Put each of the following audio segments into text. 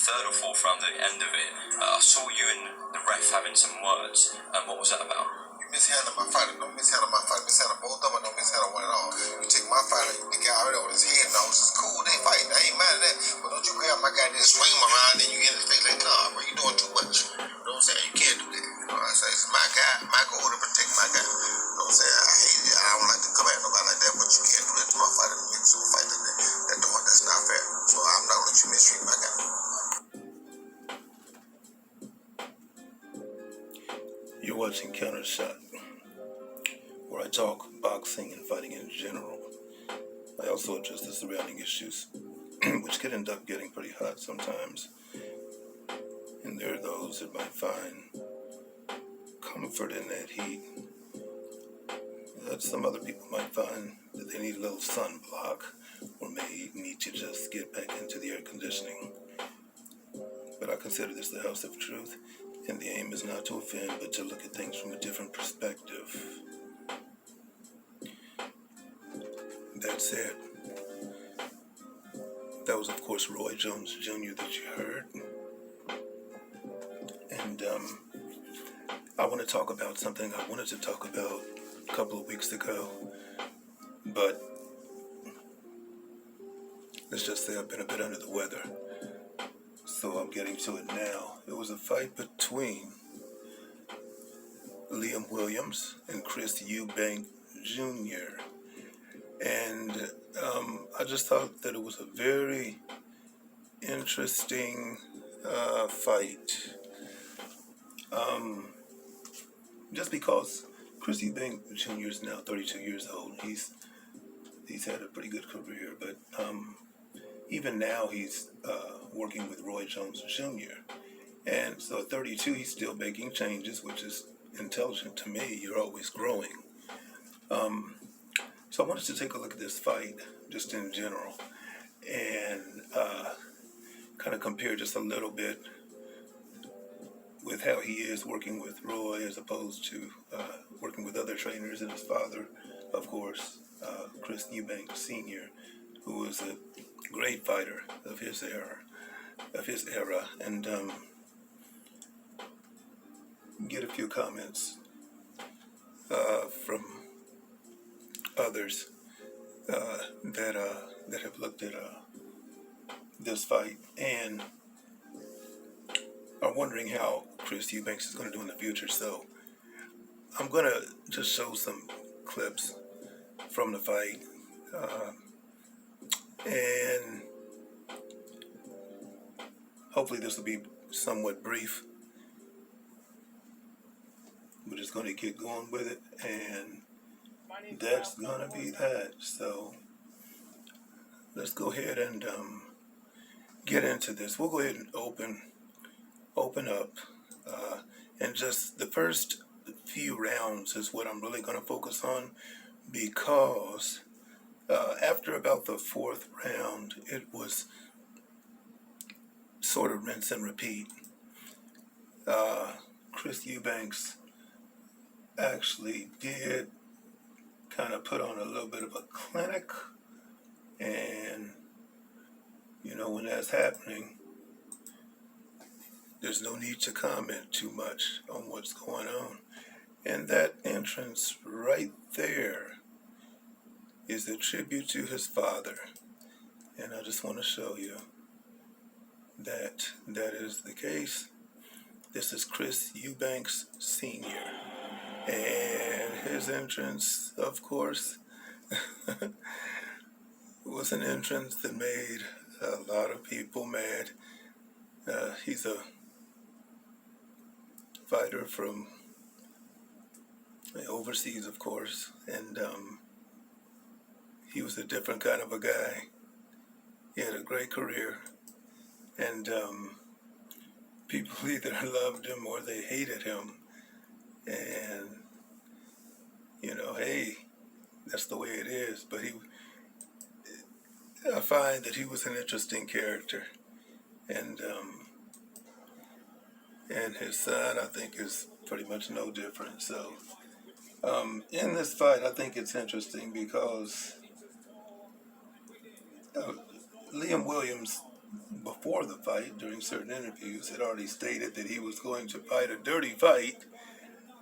third or fourth round at the end of it, I saw you and the ref having some words. What was that about? You mishandle my fighter. Don't mishandle my fighter. Mishandle both of them. Don't mishandle one at all. You take my fighter, the guy already on his head now. It's cool. They fighting. I ain't mad at that. But don't you grab my guy and swing him around and you get in his face like, nah, bro, you doing too much. You know what I'm saying? You can't do that. You know what I'm saying? It's my guy. My goal to protect my guy. You know what I'm saying? I hate it. I don't like to come at nobody like that, but you can't do that to my fighter. You make someone fight like that. That's not fair. So I'm not gonna let you mistreat my guy. You're watching Counter Shot, where I talk boxing and fighting in general. I also address the surrounding issues, which could end up getting pretty hot sometimes. And there are those that might find comfort in that heat. That some other people might find that they need a little sunblock, or may need to just get back into the air conditioning. But I consider this the house of truth, and the aim is not to offend, but to look at things from a different perspective. That said, that was, of course, Roy Jones Jr. that you heard. And I want to talk about something I wanted to talk about a couple of weeks ago, but let's just say I've been a bit under the weather, so I'm getting to it now. It was a fight between Liam Williams and Chris Eubank Jr. And I just thought that it was a very interesting fight. Just because Chris Eubank Jr. is now 32 years old, he's had a pretty good career, but even now he's working with Roy Jones Jr. And so at 32, he's still making changes, which is intelligent to me. You're always growing. So I wanted to take a look at this fight just in general and kind of compare just a little bit with how he is working with Roy as opposed to working with other trainers and his father, of course, Chris Eubank Sr., who was a great fighter of his era, and get a few comments from others that have looked at this fight and are wondering how Chris Eubanks is going to do in the future. So I'm going to just show some clips from the fight, and hopefully this will be somewhat brief. We're just going to get going with it, and that's going to be that. So let's go ahead and get into this. We'll go ahead and open up, and just the first few rounds is what I'm really going to focus on, because after about the fourth round, it was sort of rinse and repeat. Chris Eubanks actually did kind of put on a little bit of a clinic, and when that's happening, there's no need to comment too much on what's going on. And that entrance right there is a tribute to his father. And I just want to show you that that is the case. This is Chris Eubanks Sr. And his entrance, of course, was an entrance that made a lot of people mad. He's a fighter from overseas, of course, and he was a different kind of a guy. He had a great career, and people either loved him or they hated him. And hey, that's the way it is. But I find that he was an interesting character, and his son, I think, is pretty much no different. So in this fight, I think it's interesting because Liam Williams before the fight, during certain interviews, had already stated that he was going to fight a dirty fight,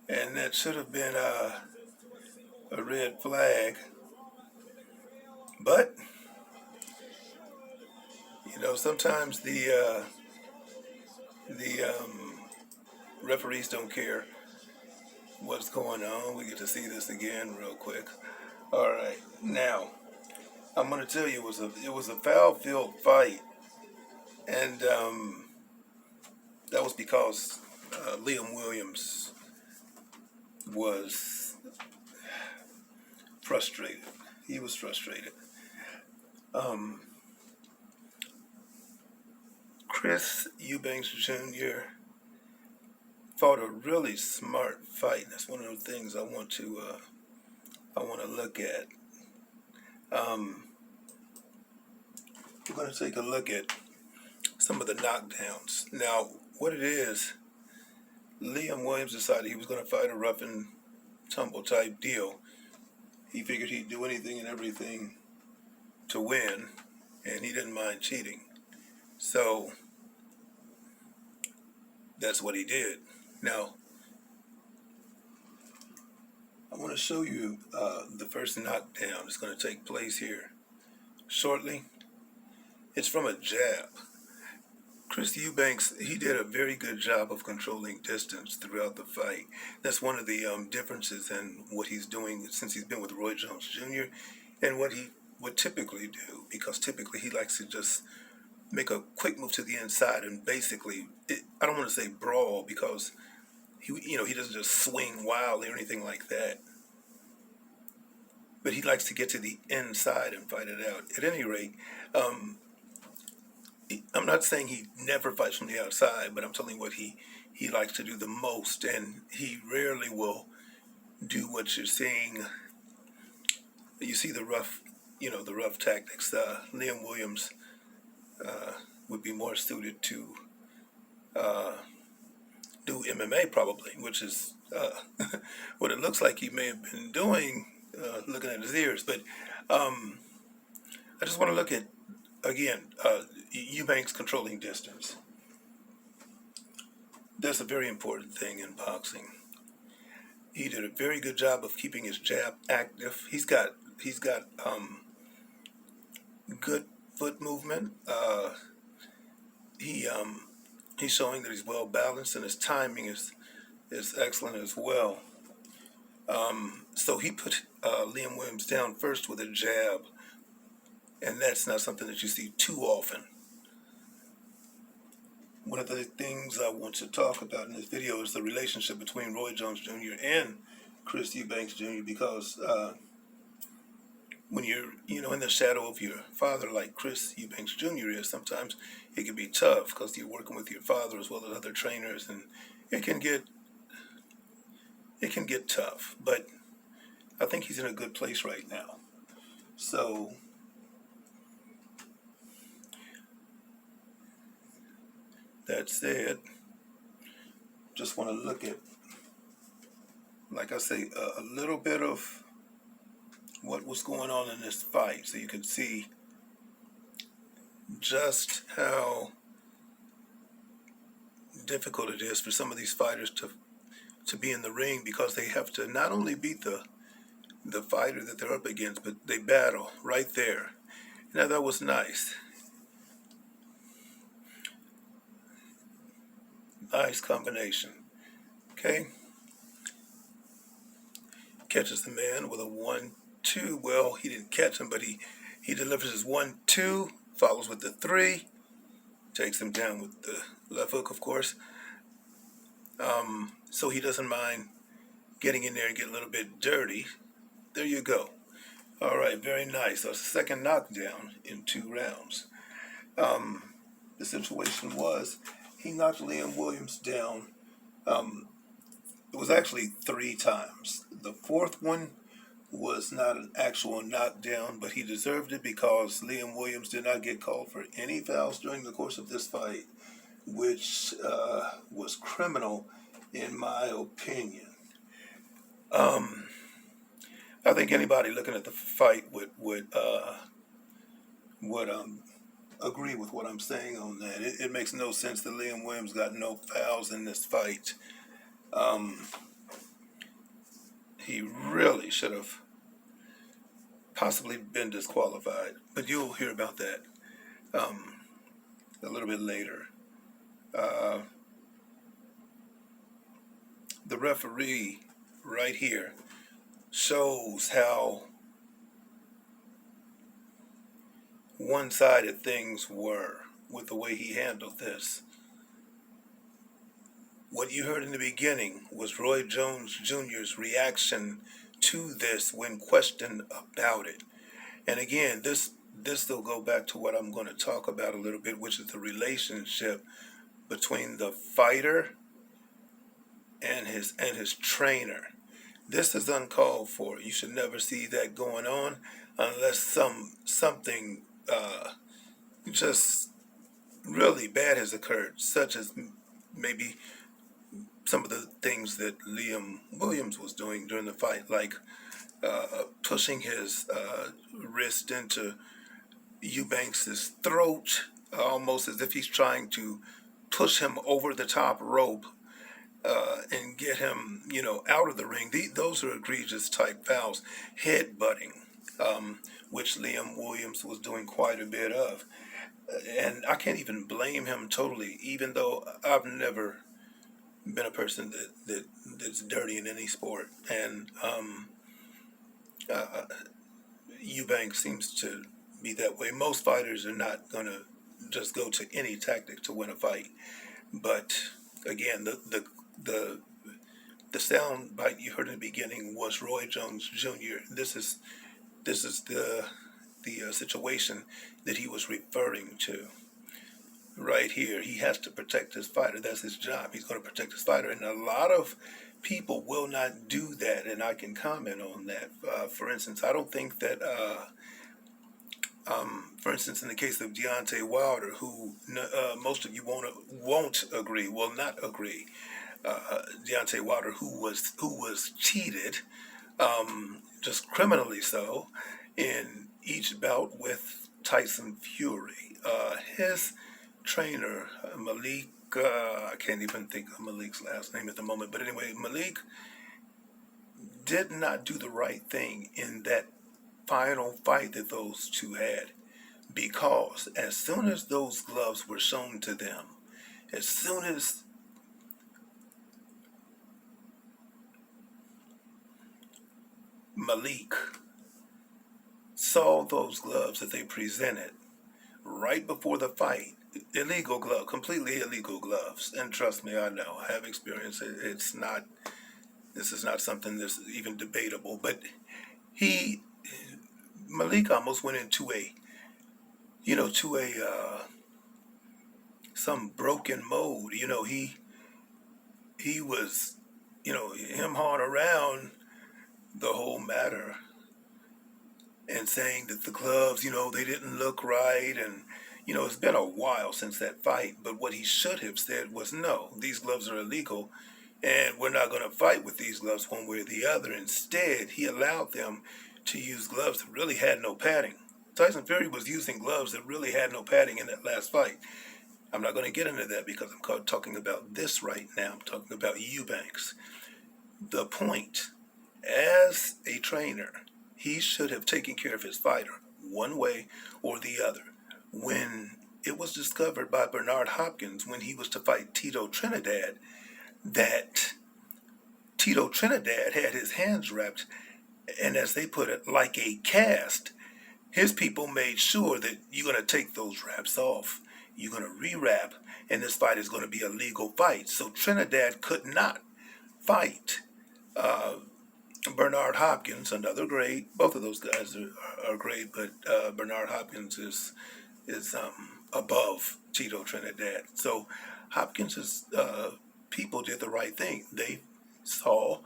and that should have been a red flag. But sometimes the referees don't care what's going on. We get to see this again real quick. All right, now I'm going to tell you it was a foul-filled fight, and that was because Liam Williams was frustrated. He was frustrated. Um, Chris Eubanks Jr. fought a really smart fight. That's one of the things I want to look at. We're going to take a look at some of the knockdowns. Now, what it is, Liam Williams decided he was going to fight a rough and tumble type deal. He figured he'd do anything and everything to win, and he didn't mind cheating. So that's what he did. Now, I want to show you the first knockdown. It's going to take place here shortly. It's from a jab. Chris Eubanks, he did a very good job of controlling distance throughout the fight. That's one of the differences in what he's doing since he's been with Roy Jones Jr. and what he would typically do, because typically he likes to just make a quick move to the inside and basically, I don't want to say brawl, because he doesn't just swing wildly or anything like that. But he likes to get to the inside and fight it out. At any rate, I'm not saying he never fights from the outside, but I'm telling you what he likes to do the most, and he rarely will do what you're seeing. You see the rough tactics. Liam Williams would be more suited to do MMA probably, which is what it looks like he may have been doing, looking at his ears. But I just want to look at, again, Eubanks controlling distance. That's a very important thing in boxing. He did a very good job of keeping his jab active. He's got good foot movement. He's showing that he's well balanced, and his timing is excellent as well. So he put Liam Williams down first with a jab, and that's not something that you see too often. One of the things I want to talk about in this video is the relationship between Roy Jones Jr. and Chris Eubanks Jr. because when you're in the shadow of your father, like Chris Eubanks Jr. is, sometimes it can be tough because you're working with your father as well as other trainers, and it can get tough. But I think he's in a good place right now. So that said, just want to look at, like I say, a little bit of what was going on in this fight, so you can see just how difficult it is for some of these fighters to be in the ring, because they have to not only beat the fighter that they're up against, but they battle right there. Now that was nice. Nice combination. Okay. Catches the man with a 1-2. Well, he didn't catch him, but he delivers his 1-2, follows with the 3, takes him down with the left hook, of course. So he doesn't mind getting in there and get a little bit dirty. There you go. All right, very nice. So second knockdown in 2 rounds. The situation was he knocked Liam Williams down. It was actually 3 times. The 4th one was not an actual knockdown, but he deserved it because Liam Williams did not get called for any fouls during the course of this fight, which was criminal in my opinion. I think anybody looking at the fight would agree with what I'm saying on that. It makes no sense that Liam Williams got no fouls in this fight. He really should have possibly been disqualified, but you'll hear about that a little bit later. Uh, the referee right here shows how one-sided things were with the way he handled this. What you heard in the beginning was Roy Jones Jr.'s reaction to this when questioned about it. And again, this will go back to what I'm going to talk about a little bit, which is the relationship between the fighter and his trainer. This is uncalled for. You should never see that going on unless something just really bad has occurred, such as maybe some of the things that Liam Williams was doing during the fight, like pushing his wrist into Eubanks' throat, almost as if he's trying to push him over the top rope and get him, out of the ring. Those are egregious type fouls. Headbutting, which Liam Williams was doing quite a bit of. And I can't even blame him totally, even though I've never been a person that's dirty in any sport. And Eubank seems to be that way. Most fighters are not going to just go to any tactic to win a fight. But again, the sound bite you heard in the beginning was Roy Jones Jr. This is the situation that he was referring to right here. He has to protect his fighter. That's his job. He's going to protect his fighter, and a lot of people will not do that, and I can comment on that. For instance, I don't think that. For instance, in the case of Deontay Wilder, who most of you won't agree, will not agree. Deontay Wilder, who was cheated, just criminally so, in each bout with Tyson Fury. His trainer, Malik, I can't even think of Malik's last name at the moment, but anyway, Malik did not do the right thing in that final fight that those two had, because as soon as those gloves were shown to them, as soon as Malik saw those gloves that they presented right before the fight, illegal glove, completely illegal gloves, and trust me, I know, I have experience. This is not something that's even debatable, but Malik almost went into some broken mode. He was, him hawing around the whole matter and saying that the gloves, they didn't look right. And, it's been a while since that fight. But what he should have said was, no, these gloves are illegal and we're not going to fight with these gloves one way or the other. Instead, he allowed them to use gloves that really had no padding. Tyson Fury was using gloves that really had no padding in that last fight. I'm not going to get into that because I'm talking about this right now. I'm talking about Eubanks. The point, as a trainer, he should have taken care of his fighter one way or the other. When it was discovered by Bernard Hopkins when he was to fight Tito Trinidad that Tito Trinidad had his hands wrapped, and as they put it, like a cast, his people made sure that you're going to take those wraps off. You're going to rewrap, and this fight is going to be a legal fight. So Trinidad could not fight Bernard Hopkins, another great. Both of those guys are great, but Bernard Hopkins is above Tito Trinidad. So Hopkins' people did the right thing. They saw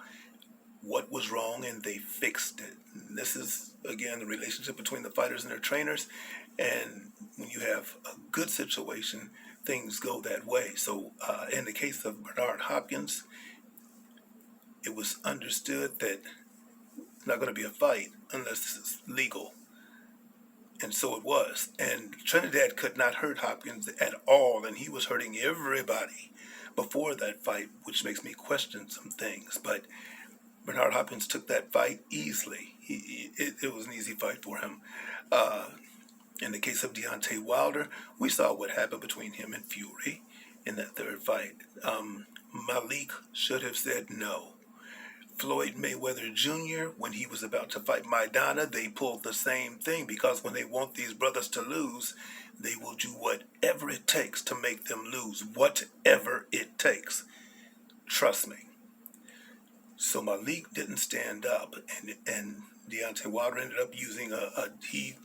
what was wrong and they fixed it. And this is, again, the relationship between the fighters and their trainers. And when you have a good situation, things go that way. So in the case of Bernard Hopkins, it was understood that it's not going to be a fight unless it's legal. And so it was. And Trinidad could not hurt Hopkins at all, and he was hurting everybody before that fight, which makes me question some things. But Bernard Hopkins took that fight easily. It was an easy fight for him. Uh, in the case of Deontay Wilder, we saw what happened between him and Fury in that third fight. Malik should have said no. Floyd Mayweather Jr., when he was about to fight Maidana, they pulled the same thing, because when they want these brothers to lose, they will do whatever it takes to make them lose. Whatever it takes. Trust me. So Malik didn't stand up, and Deontay Wilder ended up using he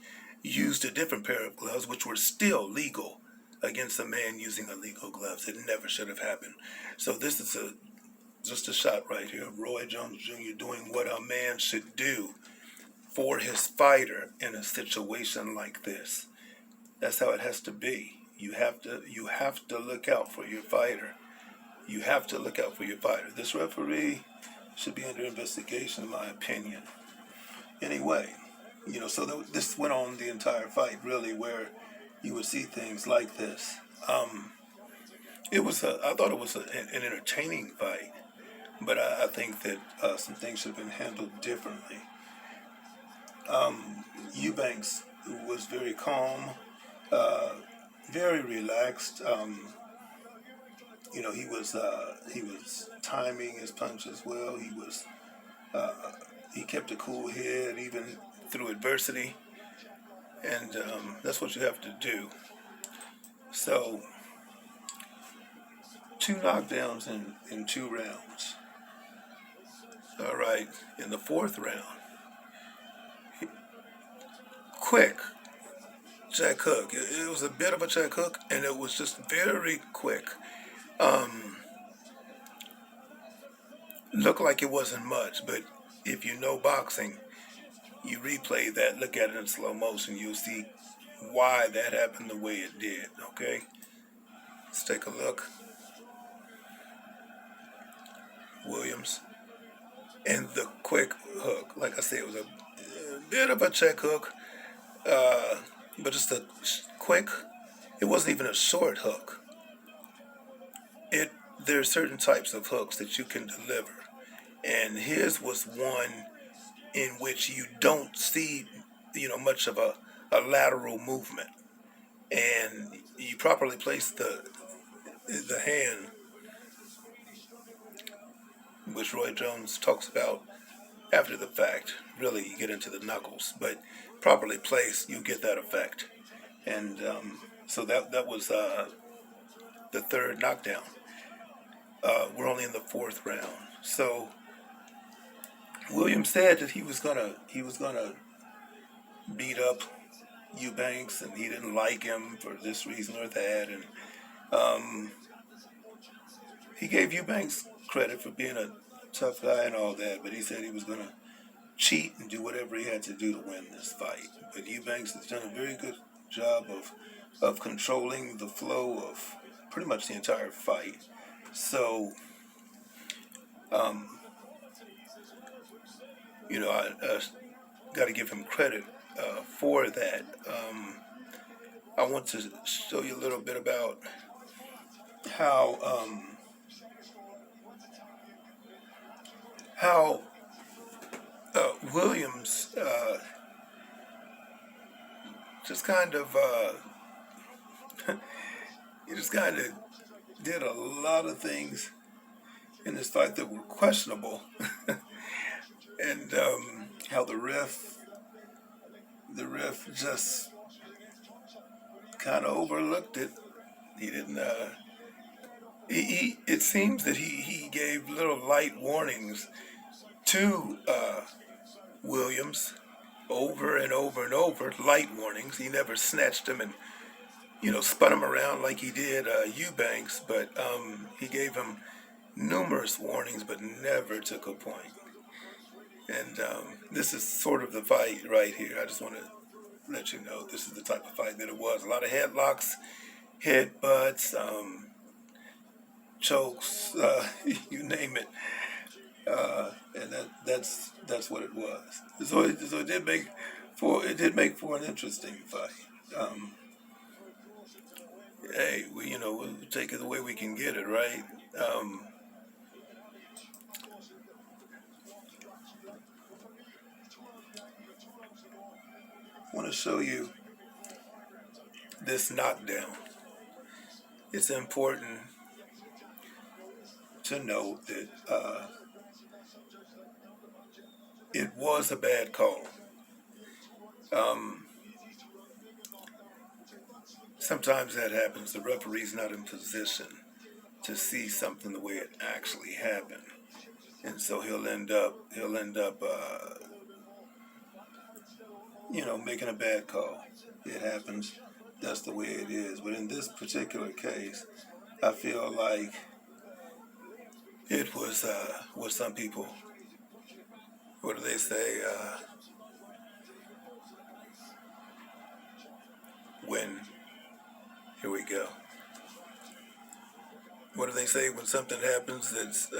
used a different pair of gloves, which were still legal, against a man using illegal gloves. It never should have happened. So this is just a shot right here of Roy Jones Jr. doing what a man should do for his fighter in a situation like this. That's how it has to be. You have to look out for your fighter. You have to look out for your fighter. This referee should be under investigation, in my opinion. Anyway, so this went on the entire fight, really, where you would see things like this. I thought it was an entertaining fight, but I think that some things should have been handled differently. Eubanks was very calm, very relaxed. He was timing his punches well. He kept a cool head even through adversity, and that's what you have to do. So, 2 knockdowns in 2 rounds. All right, in the 4th round, quick check hook. It was a bit of a check hook, and it was just very quick. Looked like it wasn't much, but if you know boxing, you replay that, look at it in slow motion, you'll see why that happened the way it did, okay? Let's take a look. Williams. And the quick hook, like I said, it was a bit of a check hook, but just a quick, it wasn't even a short hook. There are certain types of hooks that you can deliver, and his was one in which you don't see, much of a lateral movement, and you properly place the hand, which Roy Jones talks about after the fact. Really, you get into the knuckles, but properly placed, you get that effect. And so that was the 3rd knockdown. We're only in the 4th round. So Williams said that he was gonna beat up Eubanks, and he didn't like him for this reason or that, and he gave Eubanks credit for being a tough guy and all that, but he said he was gonna cheat and do whatever he had to do to win this fight. But Eubanks has done a very good job of controlling the flow of pretty much the entire fight. So, I got to give him credit for that. I want to show you a little bit about how Williams just kind of he just kind of did a lot of things in this fight that were questionable, and how the ref just kind of overlooked it. He didn't. It seems that he gave little light warnings to Williams over and over and over. Light warnings. He never snatched him and spun him around like he did Eubanks, but he gave him numerous warnings, but never took a point. And this is sort of the fight right here. I just want to let you know this is the type of fight that it was. A lot of headlocks, headbutts, chokes, you name it. And that's what it was. So it did make it did make for an interesting fight. Um, hey, we'll take it the way we can get it, right? I want to show you this knockdown. It's important to note that it was a bad call. Um, Sometimes that happens. The referee's not in position to see something the way it actually happened, and so he'll end up making a bad call. It happens. That's the way it is. But in this particular case, I feel like it was what some people, what do they say? When Here we go. What do they say when something happens that's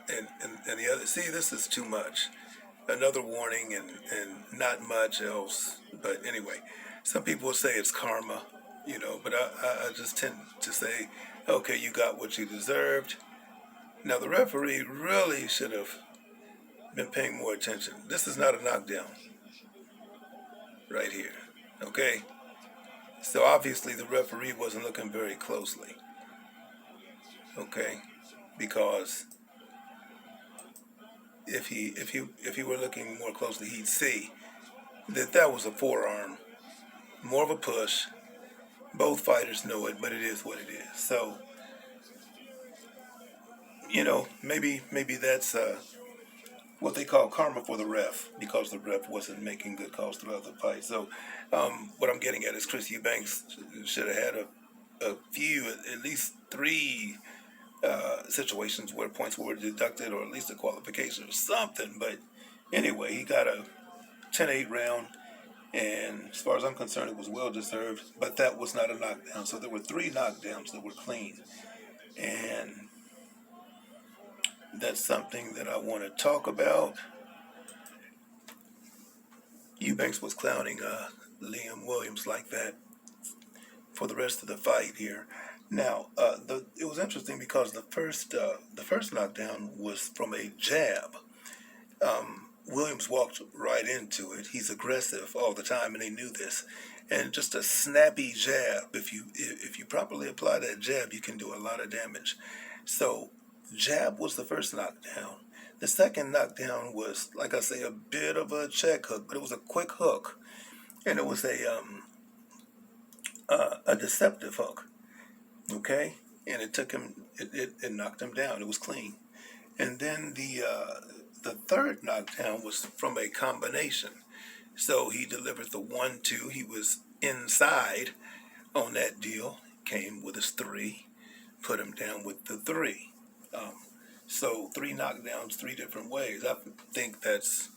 and the other? See, this is too much. Another warning and not much else. But anyway, some people will say it's karma, but I just tend to say, okay, you got what you deserved. Now the referee really should have been paying more attention. This is not a knockdown right here. Okay? So obviously the referee wasn't looking very closely. Okay? Because if he were looking more closely, he'd see that was a forearm, more of a push. Both fighters know it, but it is what it is. So, maybe that's what they call karma for the ref, because the ref wasn't making good calls throughout the fight. So, what I'm getting at is Chris Eubanks should have had a few, at least three situations where points were deducted, or at least a qualification or something. But anyway, he got a 10-8 round, and as far as I'm concerned, it was well deserved. But that was not a knockdown. So there were three knockdowns that were clean, and that's something that I want to talk about. Eubanks was clowning Liam Williams like that for the rest of the fight here. Now, it was interesting because the first knockdown was from a jab. Williams walked right into it. He's aggressive all the time, and they knew this. And just a snappy jab. If you properly apply that jab, you can do a lot of damage. So, jab was the first knockdown. The second knockdown was, like I say, a bit of a check hook, but it was a quick hook, and it was a deceptive hook. Okay, and it took him. It knocked him down. It was clean. And then the third knockdown was from a combination. So he delivered the 1-2. He was inside on that deal. Came with his 3, put him down with the 3. Um, so 3 knockdowns, 3 different ways. I think that's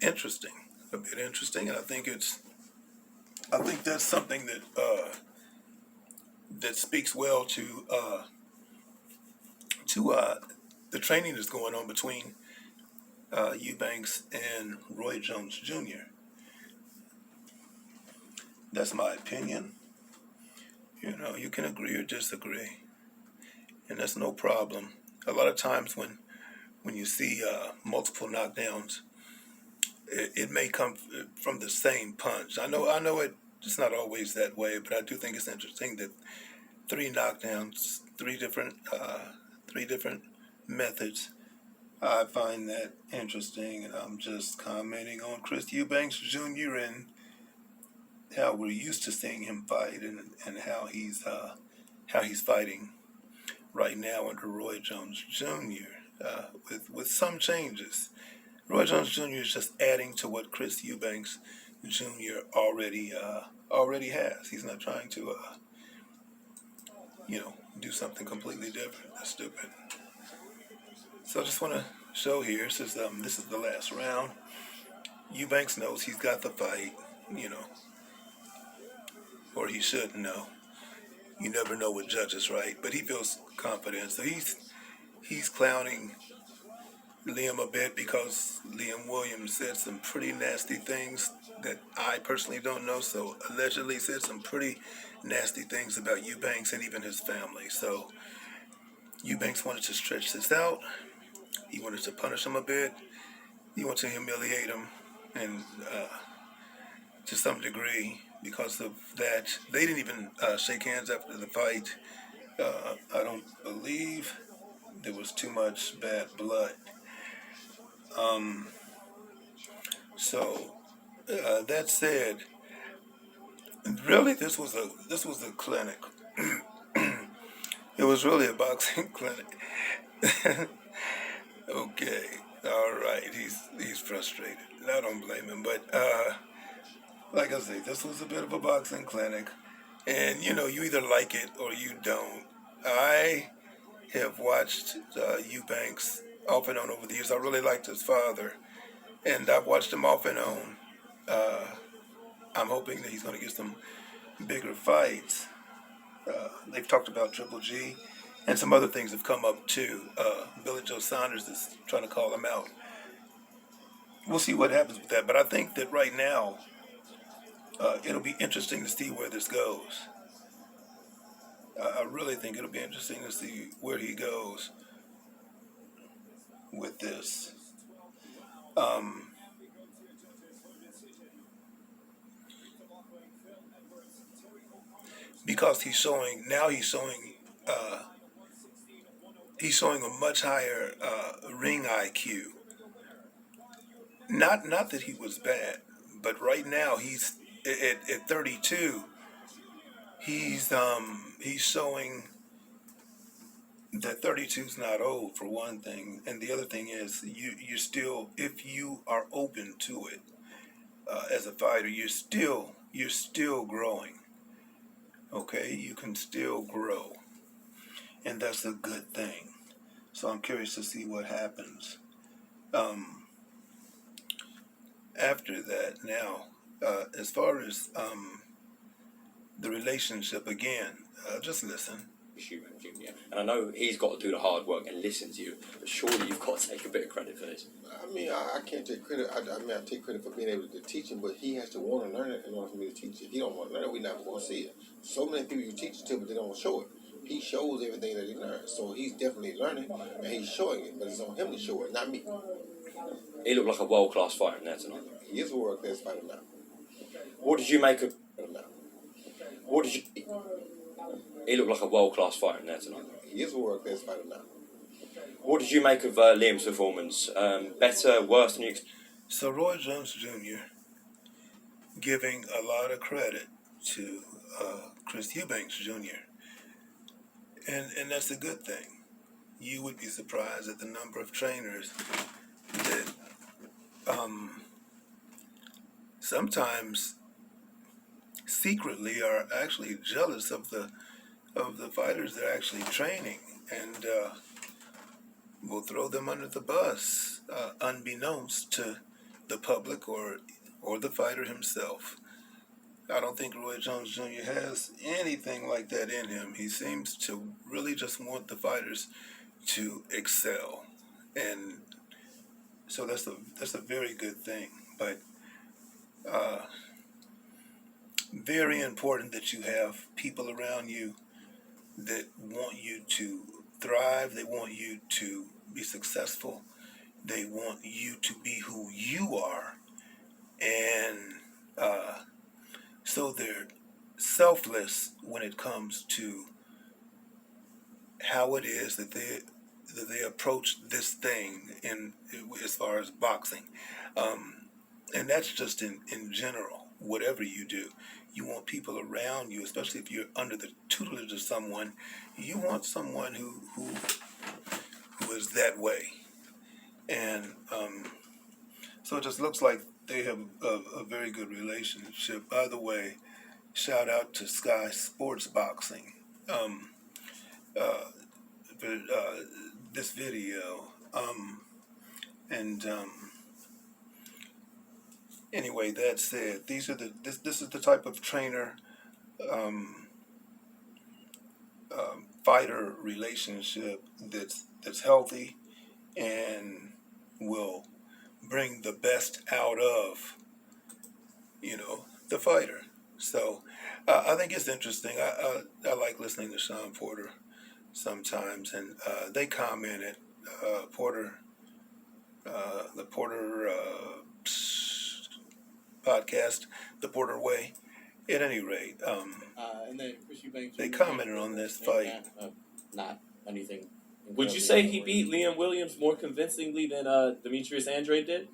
interesting, a bit interesting, and I think that's something that speaks well to the training that's going on between Eubanks and Roy Jones Jr. That's my opinion. You can agree or disagree, and that's no problem. A lot of times when you see multiple knockdowns, it may come from the same punch. I know it's not always that way, but I do think it's interesting that 3 knockdowns, three different methods. I find that interesting, and I'm just commenting on Chris Eubanks Jr. and how we're used to seeing him fight, and how he's fighting right now under Roy Jones Jr. With some changes. Roy Jones Jr. is just adding to what Chris Eubanks Jr. already has. He's not trying to do something completely different. That's stupid. So I just want to show here. This is the last round. Eubanks knows he's got the fight, or he should know. You never know with judges, right? But he feels confident, so he's clowning Liam a bit because Liam Williams said some pretty nasty things that I personally don't know. So allegedly said some pretty nasty things about Eubanks and even his family. So Eubanks wanted to stretch this out. He wanted to punish him a bit. He wanted to humiliate him, and to some degree, because of that, they didn't even shake hands after the fight. I don't believe there was too much bad blood. Um, so that said, really, this was a clinic. It was really a boxing clinic. Okay, all right. He's frustrated. I don't blame him, but like I say, this was a bit of a boxing clinic, and you either like it or you don't. I have watched Eubanks off and on over the years. I really liked his father, and I've watched him off and on. Uh, I'm hoping that he's going to get some bigger fights. They've talked about Triple G, and some other things have come up too. Billy Joe Saunders is trying to call him out. We'll see what happens with that, but I think that right now it'll be interesting to see where this goes. I really think it'll be interesting to see where he goes with this. Um, because uh, he's showing a much higher ring IQ. Not that he was bad, but right now he's at 32. He's showing that 32 is not old for one thing, and the other thing is you still, if you are open to it as a fighter, you're still growing. Okay, you can still grow, and that's a good thing. So I'm curious to see what happens um, after that. Now, as far as the relationship again, just listen. Eubank Jr. And I know he's got to do the hard work and listen to you, but surely you've got to take a bit of credit for this. I mean, I can't take credit. I take credit for being able to teach him, but he has to want to learn it in order for me to teach it. If he don't want to learn it, we're not going to see it. So many people you teach it to, but they don't show it. He shows everything that he learns, so he's definitely learning and he's showing it. But it's on him to show it, not me. He looked like a world-class fighter in there tonight. He is a world class fighter now. What did you make of... What did you... He looked like a world-class fighter in there tonight. He is a world class fighter now. What did you make of Liam's performance? Better, worse than you expected? So Roy Jones Jr. giving a lot of credit to Chris Eubanks Jr. And that's a good thing. You would be surprised at the number of trainers that sometimes secretly are actually jealous of the fighters they're actually training, and will throw them under the bus, unbeknownst to the public or the fighter himself. I don't think Roy Jones Jr. has anything like that in him. He seems to really just want the fighters to excel, and so that's a very good thing. But uh, very important that you have people around you that want you to thrive. They want you to be successful. They want you to be who you are, and so they're selfless when it comes to how it is that they approach this thing in as far as boxing, and that's just in general. Whatever you do, you want people around you, especially if you're under the tutelage of someone. You want someone who is that way, and so it just looks like they have a very good relationship. By the way, shout out to Sky Sports Boxing. Um, uh, for this video. And anyway, that said, this is the type of trainer um, fighter relationship that's healthy, and will bring the best out of, the fighter. So I think it's interesting. I like listening to Sean Porter sometimes, and they commented, Porter, the Porter podcast, the Porter Way. At any rate, And then Chris Eubank they Jr. commented on this fight. Not anything. Would you say he beat Liam Williams more convincingly than Demetrius Andrade did?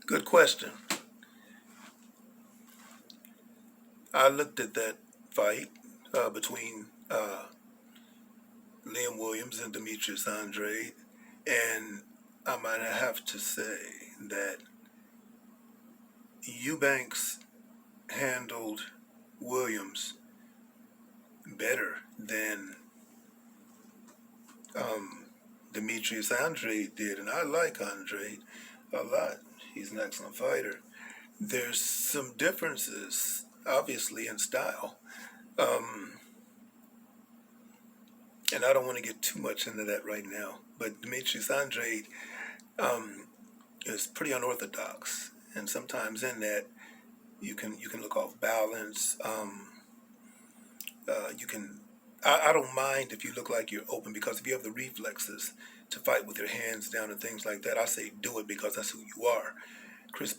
Good question. I looked at that fight between Liam Williams and Demetrius Andrade, and I might have to say that Eubanks handled Williams better than Demetrius Andrade did, and I like Andrade a lot. He's an excellent fighter. There's some differences, obviously, in style. And I don't want to get too much into that right now, but Demetrius Andrade is pretty unorthodox, and sometimes in that you can look off balance. You can. I don't mind if you look like you're open, because if you have the reflexes to fight with your hands down and things like that, I say do it, because that's who you are. Chris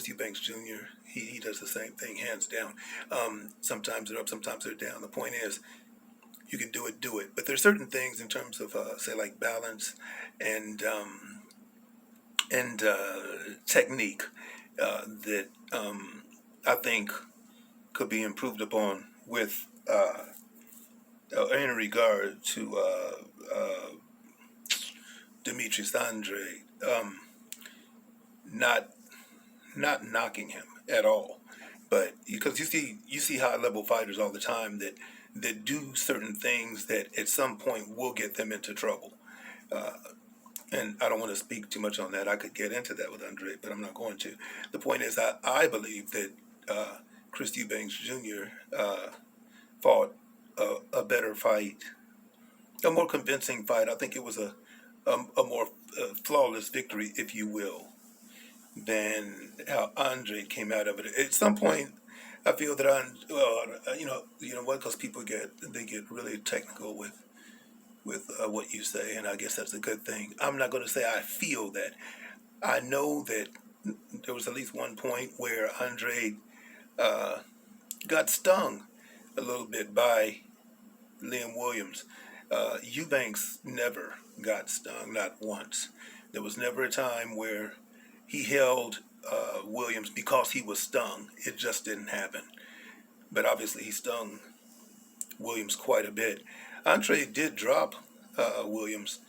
Eubanks Jr. He does the same thing, hands down. Sometimes they're up, sometimes they're down. The point is, you can do it. But there's certain things in terms of say like balance and technique that I think could be improved upon with in regard to Demetrius Andrade. Not knocking him at all, but because you see high level fighters all the time that do certain things that at some point will get them into trouble. And I don't want to speak too much on that. I could get into that with Andre, but I'm not going to. The point is, I believe that Chris Eubanks Jr. Fought a better fight, a more convincing fight. I think it was a more flawless victory, if you will, than how Andre came out of it. At some point, I feel that you know what? Because people get really technical with what you say, and I guess that's a good thing. I'm not going to say I feel that. I know that there was at least one point where Andre got stung a little bit by Liam Williams. Eubanks never got stung, not once. There was never a time where he held Williams because he was stung. It just didn't happen. But obviously he stung Williams quite a bit. Andre did drop Williams,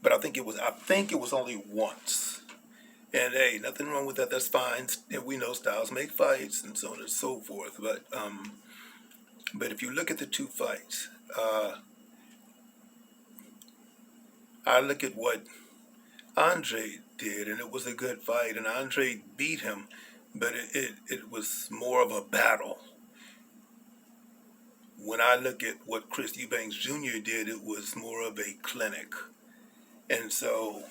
but I think it was only once. And hey, nothing wrong with that. That's fine. We know styles make fights and so on and so forth. But if you look at the two fights, I look at what Andre did, and it was a good fight, and Andre beat him, but it was more of a battle. When I look at what Chris Eubanks Jr. did, it was more of a clinic. And so